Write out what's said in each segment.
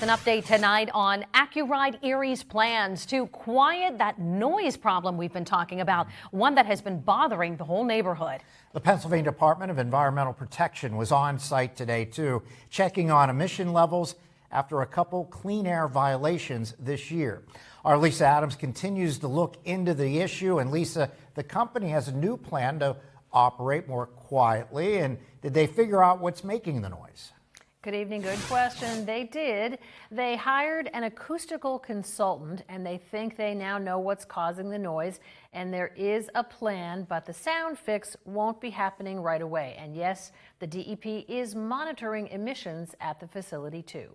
An update tonight on Accuride Erie's plans to quiet that noise problem we've been talking about, one that has been bothering the whole neighborhood. The Pennsylvania Department of Environmental Protection was on site today, too, checking on emission levels after a couple clean air violations this year. Our Lisa Adams continues to look into the issue. And Lisa, the company has a new plan to operate more quietly. And did they figure out what's making the noise? Good evening. Good question. They did. They hired an acoustical consultant, and they think they now know what's causing the noise. And there is a plan, but the sound fix won't be happening right away. And yes, the DEP is monitoring emissions at the facility too.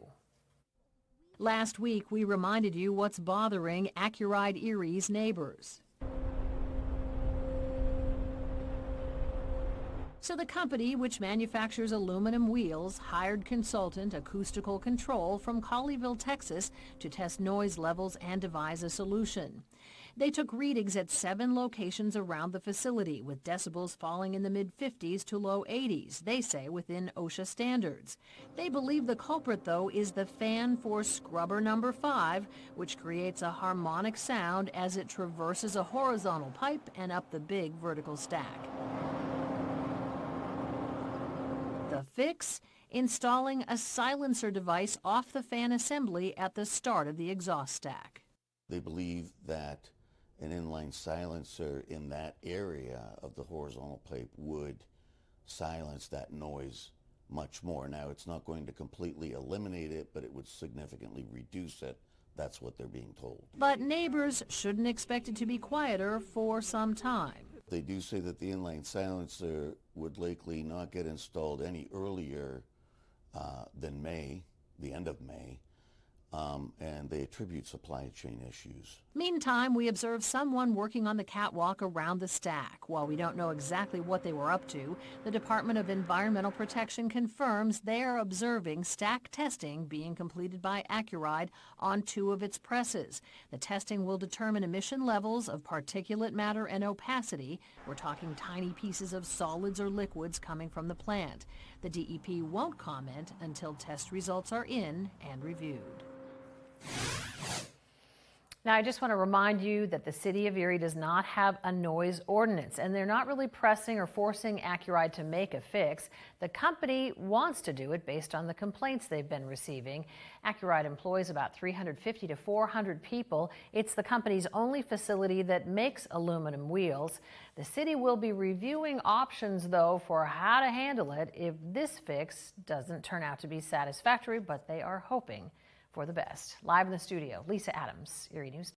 Last week, we reminded you what's bothering Accuride Erie's neighbors. So the company, which manufactures aluminum wheels, hired consultant Acoustical Control from Colleyville, Texas, to test noise levels and devise a solution. They took readings at 7 locations around the facility, with decibels falling in the mid-50s to low 80s, they say within OSHA standards. They believe the culprit, though, is the fan for scrubber number 5, which creates a harmonic sound as it traverses a horizontal pipe and up the big vertical stack. The fix? Installing a silencer device off the fan assembly at the start of the exhaust stack. They believe that an inline silencer in that area of the horizontal pipe would silence that noise much more. Now, it's not going to completely eliminate it, but it would significantly reduce it. That's what they're being told. But neighbors shouldn't expect it to be quieter for some time. They do say that the inline silencer would likely not get installed any earlier than May, the end of May, and they attribute supply chain issues. Meantime, we observe someone working on the catwalk around the stack. While we don't know exactly what they were up to, the Department of Environmental Protection confirms they are observing stack testing being completed by Accuride on 2 of its presses. The testing will determine emission levels of particulate matter and opacity. We're talking tiny pieces of solids or liquids coming from the plant. The DEP won't comment until test results are in and reviewed. Now, I just want to remind you that the city of Erie does not have a noise ordinance, and they're not really pressing or forcing Accuride to make a fix. The company wants to do it based on the complaints they've been receiving. Accuride employs about 350 to 400 people. It's the company's only facility that makes aluminum wheels. The city will be reviewing options, though, for how to handle it if this fix doesn't turn out to be satisfactory, but they are hoping for the best. Live in the studio, Lisa Adams, Erie News.